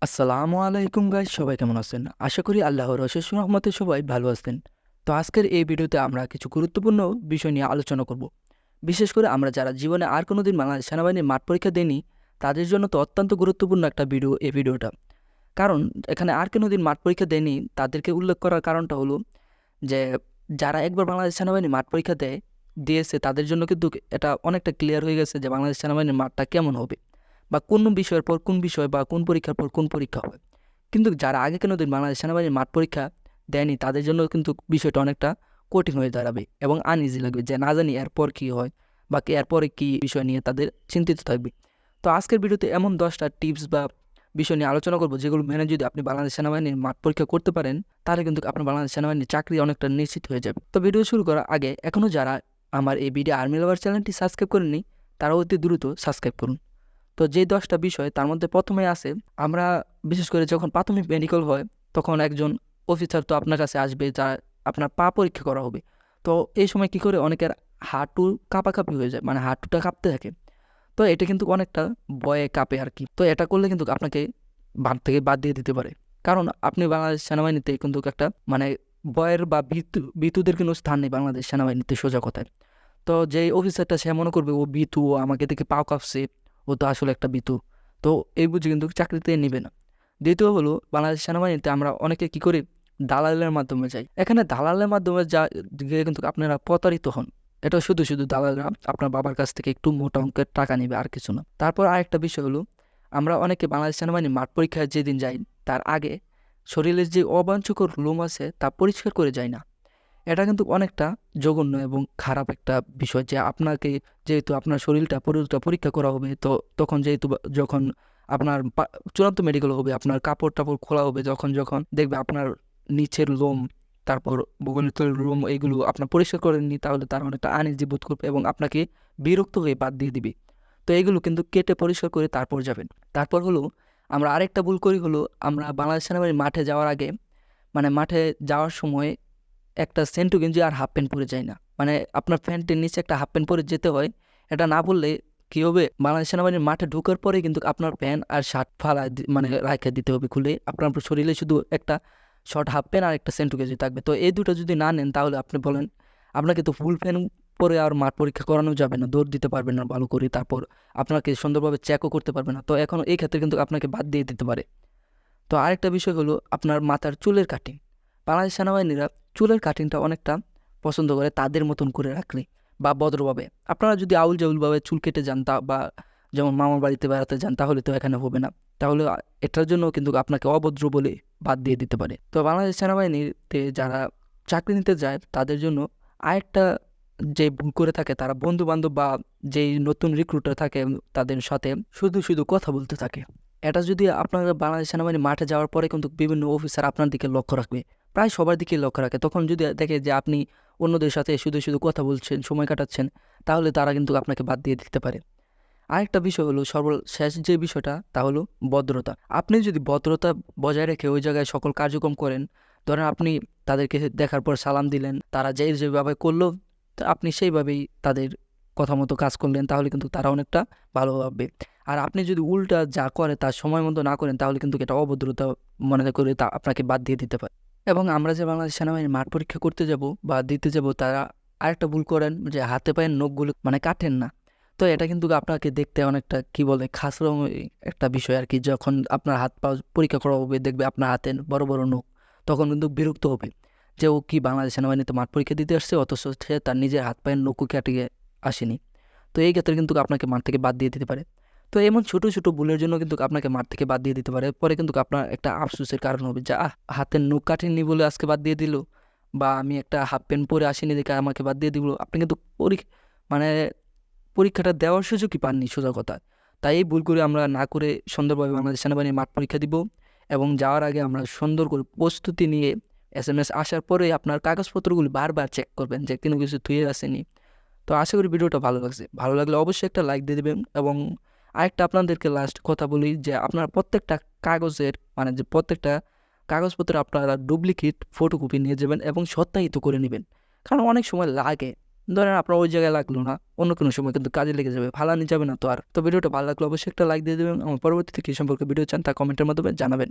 আসসালামু আলাইকুম গাইস, সবাই কেমন আছেন? আশা করি আল্লাহর অশেষ রহমতে সবাই ভালো আছেন। তো আজকের এই ভিডিওতে আমরা কিছু গুরুত্বপূর্ণ বিষয় নিয়ে আলোচনা করব। বিশেষ করে আমরা যারা জীবনে আর কোনোদিন বাংলাদেশ সেনাবাহিনীর মাঠ পরীক্ষা দেইনি, তাদের জন্য তো অত্যন্ত গুরুত্বপূর্ণ একটা ভিডিও এই ভিডিওটা। কারণ এখানে আর কোনোদিন মাঠ পরীক্ষা দেয়নি তাদেরকে উল্লেখ করার কারণটা হলো যে যারা একবার বাংলাদেশ সেনাবাহিনীর মাঠ পরীক্ষা দিয়েছে তাদের জন্য কিন্তু এটা অনেকটা ক্লিয়ার হয়ে গেছে যে বাংলাদেশ সেনাবাহিনীর মাঠটা কেমন হবে, বা কোন বিষয়ের পর কোন বিষয় বা কোন পরীক্ষার পর কোন পরীক্ষা হবে। কিন্তু যারা আগে কোনোদিন বাংলাদেশ সেনাবাহিনীর মাঠ পরীক্ষা দেয়নি তাদের জন্য কিন্তু বিষয়টা অনেকটা কঠিন হয়ে দাঁড়াবে এবং আনইজি লাগবে যে না জানি এরপর কী হয় বা এরপরে কী বিষয় নিয়ে তাদের চিন্তিত থাকবে। তো আজকের ভিডিওতে এমন 10টা টিপস বা বিষয় নিয়ে আলোচনা করবো যেগুলো মেনে যদি আপনি বাংলাদেশ সেনাবাহিনীর মাঠ পরীক্ষা করতে পারেন, তাহলে কিন্তু আপনার বাংলাদেশ সেনাবাহিনীর চাকরি অনেকটা নিশ্চিত হয়ে যাবে। তো ভিডিও শুরু করার আগে এখনও যারা আমার এই ভিডিও আর্মি লাভার চ্যানেলটি সাবস্ক্রাইব করেননি, তারা অতি দ্রুত সাবস্ক্রাইব করুন। তো যে 10টা বিষয় তার মধ্যে প্রথমে আছে, আমরা বিশেষ করে যখন প্রাথমিক মেডিকেল হয় তখন একজন অফিসার তো আপনার কাছে আসবে, যা আপনার পা পরীক্ষা করা হবে। তো এই সময় কি করে অনেকের হাঁটু কাঁপাকাঁপি হয়ে যায়, মানে হাঁটুটা কাঁপতে থাকে। তো এটা কিন্তু অনেকটা ভয়ে কাঁপে আর কি। তো এটা করলে কিন্তু আপনাকে থেকে বাদ দিয়ে দিতে পারে। কারণ আপনি বাংলাদেশ সেনাবাহিনীতে কিন্তু একটা মানে ভয়ের বা ভীতুদের কোনো স্থান নেই বাংলাদেশ সেনাবাহিনীতে, সোজা কথায়। তো যেই অফিসারটা সে মনে করবে ও ভীতু, ও আমাকে দেখে পাও কাঁপছে, ও তো আসলে একটা ভীতু, তো এই বুঝে কিন্তু চাকরিতে নেবে না। দ্বিতীয় হলো, বাংলাদেশ সেনাবাহিনীতে আমরা অনেকে কি করি, দালালের মাধ্যমে যাই। এখানে দালালের মাধ্যমে গিয়ে কিন্তু আপনারা প্রতারিত হন। এটা শুধু শুধু দালালরা আপনার বাবার কাছ থেকে একটু মোটা অঙ্কের টাকা নেবে, আর কিছু না। তারপর আরেকটা বিষয় হলো, আমরা অনেকে বাংলাদেশ সেনাবাহিনীর মাঠ পরীক্ষায় যেদিন যাই তার আগে শরীরের যে অবাঞ্ছকর লোম আছে তা পরিষ্কার করে যায় না। এটা কিন্তু অনেকটা জঘন্য এবং খারাপ একটা বিষয় যে আপনাকে, যেহেতু আপনার শরীরটা পুরোটা পরীক্ষা করা হবে, তো তখন যেহেতু যখন আপনার চূড়ান্ত মেডিকেল হবে, আপনার কাপড় টাপড় খোলা হবে, যখন যখন দেখবে আপনার নিচের লোম, তারপর বগলের তলের লোম, এইগুলো আপনার পরিষ্কার করেননি, তাহলে তারা অনেকটা আনইজি বোধ করবে এবং আপনাকে বিরক্ত হয়ে বাদ দিয়ে দিবে। তো এইগুলো কিন্তু কেটে পরিষ্কার করে তারপর যাবেন। তারপর হলো, আমরা আরেকটা ভুল করি হলো, আমরা বাংলাদেশ সেনাবাহিনীর মাঠে যাওয়ার আগে, মানে মাঠে যাওয়ার সময় একটা সেন্টু গেঞ্জি আর হাফ প্যান্ট পরে যায় না, মানে আপনার প্যান্টের নিচে একটা হাফ প্যান্ট পরে যেতে হয়। এটা না বললে কি হবে, বাংলাদেশ সেনাবাহিনীর মাঠে ঢোকার পরে কিন্তু আপনার প্যান্ট আর শার্ট মানে রাখে দিতে হবে খুলে, আপনার শরীরে শুধু একটা শর্ট হাফ প্যান্ট আর একটা সেন্টু গেঞ্জি থাকবে। তো এই দুটো যদি না নেন তাহলে আপনি বলেন, আপনাকে তো ফুল প্যান্ট পরে আর মাঠ পরীক্ষা করানো যাবে না, দৌড় দিতে পারবেন না ভালো করে, তারপর আপনাকে সুন্দরভাবে চেকও করতে পারবে না। তো এখন এই ক্ষেত্রে কিন্তু আপনাকে বাদ দিয়ে দিতে পারে। তো আরেকটা বিষয় হলো আপনার মাথার চুলের কাটিং। বাংলাদেশ সেনাবাহিনীরা চুলের কাটিংটা অনেকটা পছন্দ করে তাদের মতন করে রাখলে বা ভদ্রভাবে। আপনারা যদি আউল জাউলভাবে চুল কেটে যান, তা বা যেমন মামার বাড়িতে বেড়াতে যান, তাহলে তো এখানে হবে না। তাহলে এটার জন্য কিন্তু আপনাকে অভদ্র বলে বাদ দিয়ে দিতে পারে। তো বাংলাদেশ সেনাবাহিনীতে যারা চাকরি নিতে যায় তাদের জন্য আরেকটা যে ভুল করে থাকে, তারা বন্ধু বান্ধব বা যেই নতুন রিক্রুটার থাকে তাদের সাথে শুধু শুধু কথা বলতে থাকে। এটা যদি আপনার বাংলাদেশ সেনাবাহিনী মাঠে যাওয়ার পরে কিন্তু বিভিন্ন অফিসার আপনার দিকে লক্ষ্য রাখবে, প্রায় সবার দিকে লক্ষ্য রাখে। তখন যদি দেখে যে আপনি অন্যদের সাথে শুধু শুধু কথা বলছেন, সময় কাটাচ্ছেন, তাহলে তারা কিন্তু আপনাকে বাদ দিয়ে দিতে পারে। আরেকটা বিষয় হলো, সর্বশেষ যে বিষয়টা তা হলো ভদ্রতা। আপনি যদি ভদ্রতা বজায় রেখে ওই জায়গায় সকল কার্যক্রম করেন, ধরেন আপনি তাদেরকে দেখার পর সালাম দিলেন, তারা যেভাবে করলো তা আপনি সেইভাবেই তাদের কথা মতো কাজ করলেন, তাহলে কিন্তু তারা অনেকটা ভালো ভাববে। আর আপনি যদি উল্টা যা করে তার সময় মতো না করেন, তাহলে কিন্তু এটা অভদ্রতা মনে করে তা আপনাকে বাদ দিয়ে দিতে পারে। এবং আমরা যে বাংলাদেশ সেনাবাহিনীর মাঠ পরীক্ষা করতে যাব বা দিতে যাব, তারা আরেকটা ভুল করেন যে হাতে পায়ের নখগুলো মানে কাটেন না। তো এটা কিন্তু আপনাকে দেখতে অনেকটা কি বলে খাসরম একটা বিষয় আর কি। যখন আপনার হাত পা পরীক্ষা করা হবে, দেখবে আপনার হাতে বড় বড় নখ, তখন কিন্তু বিরক্ত হবে যে ও কি বাংলাদেশ সেনাবাহিনীতে মাঠ পরীক্ষা দিতে আসছে, অথচ সে তার নিজের হাত পায়ের নখও কাটিয়ে আসেনি। তো এই ক্ষেত্রে কিন্তু আপনাকে মাঠ থেকে বাদ দিয়ে দিতে পারে। তো এমন ছোট ছোট ভুলের জন্য কিন্তু আপনাকে মাঠ থেকে বাদ দিয়ে দিতে পারে, পরে কিন্তু আপনার একটা আফসোসের কারণ হবে যে হাতের নখ কাটেনি বলে আজকে বাদ দিয়ে দিল, বা আমি একটা হাফ প্যান্ট পরে আসিনি দেখে আমাকে বাদ দিয়ে দিল। আপনি কিন্তু মানে পরীক্ষাটা দেওয়ার সুযোগই পাননি, সোজা কথা। তাই এই ভুল করে আমরা না করে সুন্দরভাবে বাংলাদেশ সেনাবাহিনীর মাঠ পরীক্ষা দিব, এবং যাওয়ার আগে আমরা সুন্দর করে প্রস্তুতি নিয়ে SMS আসার পরে আপনার কাগজপত্রগুলি বারবার চেক করবেন যে কোনো কিছু ধুয়ে আসেনি। তো আশা করি ভিডিওটা ভালো লাগছে, ভালো লাগলে অবশ্যই একটা লাইক দিয়ে দেবেন। এবং আরেকটা আপনাদেরকে লাস্ট কথা বলি যে আপনার প্রত্যেকটা কাগজের মানে যে প্রত্যেকটা কাগজপত্রে আপনারা ডুপ্লিকেট ফটোকপি নিয়ে যাবেন এবং সত্যায়িত করে নেবেন। কারণ অনেক সময় লাগে, ধরেন আপনার ওই জায়গায় লাগলো না, অন্য কোনো সময় কিন্তু কাজে লেগে যাবে, ফালানি যাবে না তো আর। তো ভিডিওটা ভালো লাগলে অবশ্যই একটা লাইক দিয়ে দেবেন। আমার পরবর্তীতে কী সম্পর্কে ভিডিও চান তা কমেন্টের মাধ্যমে জানাবেন।